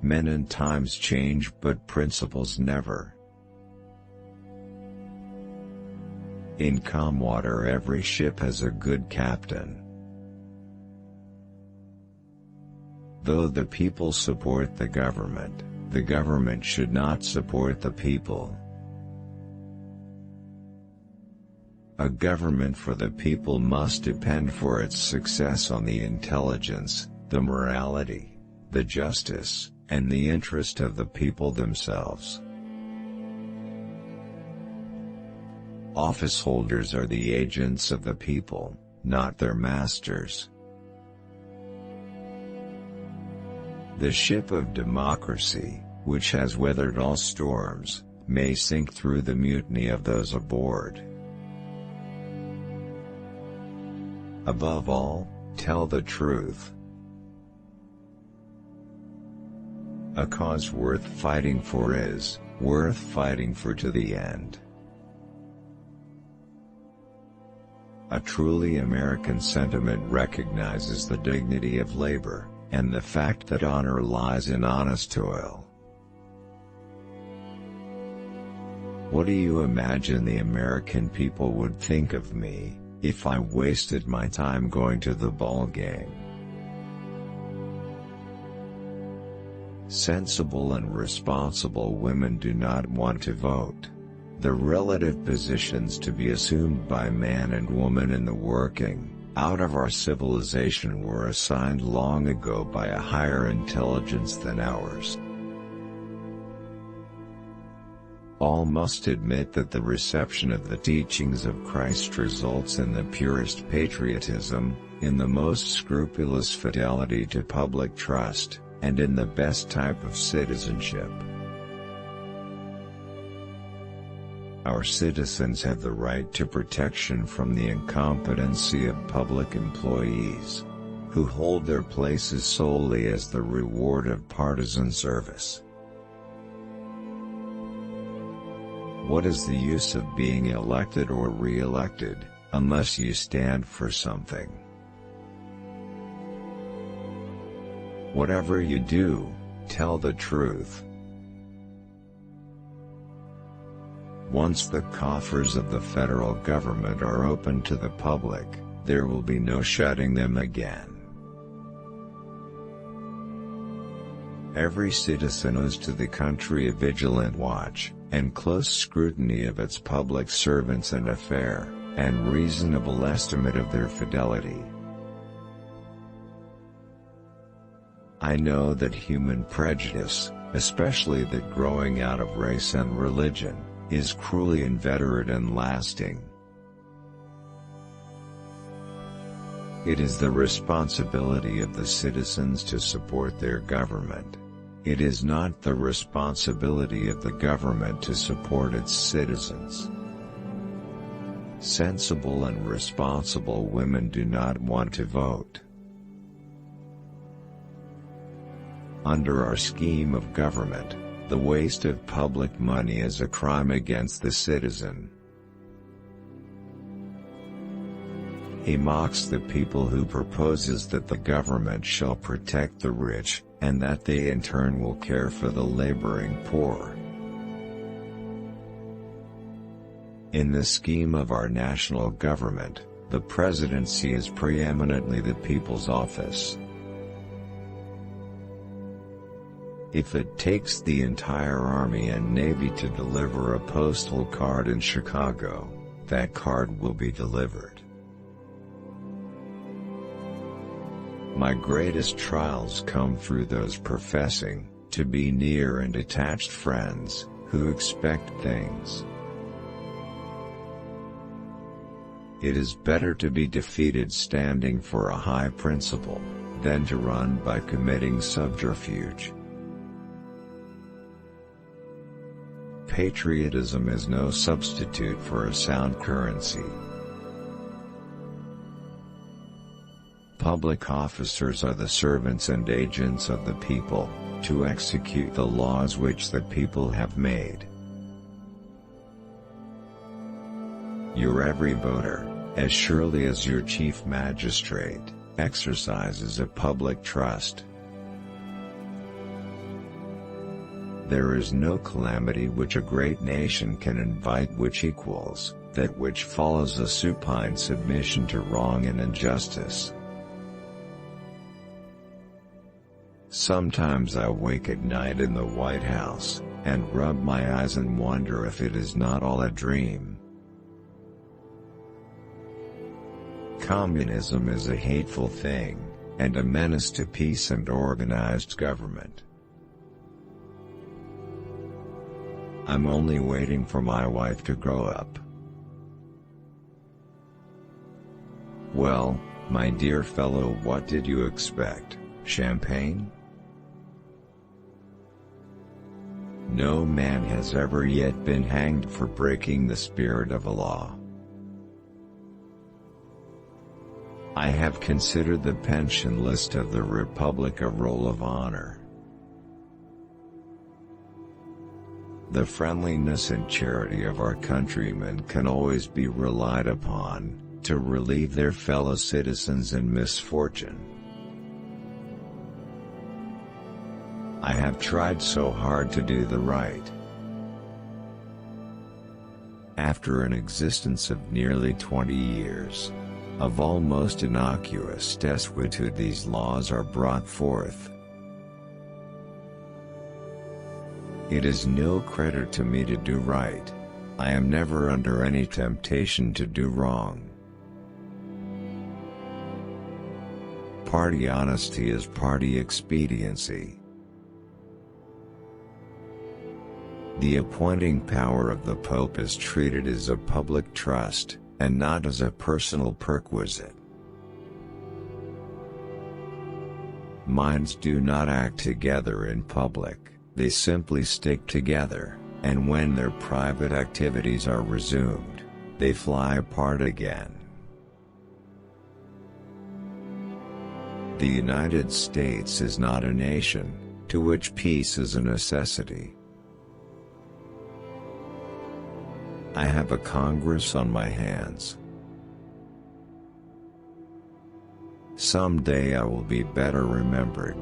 Men and times change but principles never. In calm water every ship has a good captain. Though the people support the government should not support the people. A government for the people must depend for its success on the intelligence, the morality, the justice, and the interest of the people themselves. Office holders are the agents of the people, not their masters. The ship of democracy, which has weathered all storms, may sink through the mutiny of those aboard. Above all, tell the truth. A cause worth fighting for is worth fighting for to the end. A truly American sentiment recognizes the dignity of labor, and the fact that honor lies in honest toil. What do you imagine the American people would think of me, if I wasted my time going to the ball game? Sensible and responsible women do not want to vote. The relative positions to be assumed by man and woman in the working out of our civilization were assigned long ago by a higher intelligence than ours. All must admit that the reception of the teachings of Christ results in the purest patriotism, in the most scrupulous fidelity to public trust, and in the best type of citizenship. Our citizens have the right to protection from the incompetency of public employees, who hold their places solely as the reward of partisan service. What is the use of being elected or re-elected, unless you stand for something? Whatever you do, tell the truth. Once the coffers of the federal government are open to the public, there will be no shutting them again. Every citizen owes to the country a vigilant watch, and close scrutiny of its public servants and a fair, and reasonable estimate of their fidelity. I know that human prejudice, especially that growing out of race and religion, is cruelly inveterate and lasting. It is the responsibility of the citizens to support their government. It is not the responsibility of the government to support its citizens. Sensible and responsible women do not want to vote. Under our scheme of government, the waste of public money is a crime against the citizen. He mocks the people who proposes that the government shall protect the rich, and that they in turn will care for the laboring poor. In the scheme of our national government, the presidency is preeminently the people's office. If it takes the entire Army and Navy to deliver a postal card in Chicago, that card will be delivered. My greatest trials come through those professing to be near and attached friends, who expect things. It is better to be defeated standing for a high principle, than to run by committing subterfuge. Patriotism is no substitute for a sound currency. Public officers are the servants and agents of the people, to execute the laws which the people have made. Your every voter, as surely as your chief magistrate, exercises a public trust. There is no calamity which a great nation can invite which equals that which follows a supine submission to wrong and injustice. Sometimes I wake at night in the White House, and rub my eyes and wonder if it is not all a dream. Communism is a hateful thing, and a menace to peace and organized government. I'm only waiting for my wife to grow up. Well, my dear fellow, what did you expect? Champagne? No man has ever yet been hanged for breaking the spirit of a law. I have considered the pension list of the Republic a roll of honor. The friendliness and charity of our countrymen can always be relied upon to relieve their fellow citizens in misfortune. I have tried so hard to do the right. After an existence of nearly 20 years of almost innocuous desuetude, these laws are brought forth. It is no credit to me to do right. I am never under any temptation to do wrong. Party honesty is party expediency. The appointing power of the Pope is treated as a public trust, and not as a personal perquisite. Minds do not act together in public, they simply stick together, and when their private activities are resumed, they fly apart again. The United States is not a nation, to which peace is a necessity. I have a Congress on my hands. Someday I will be better remembered.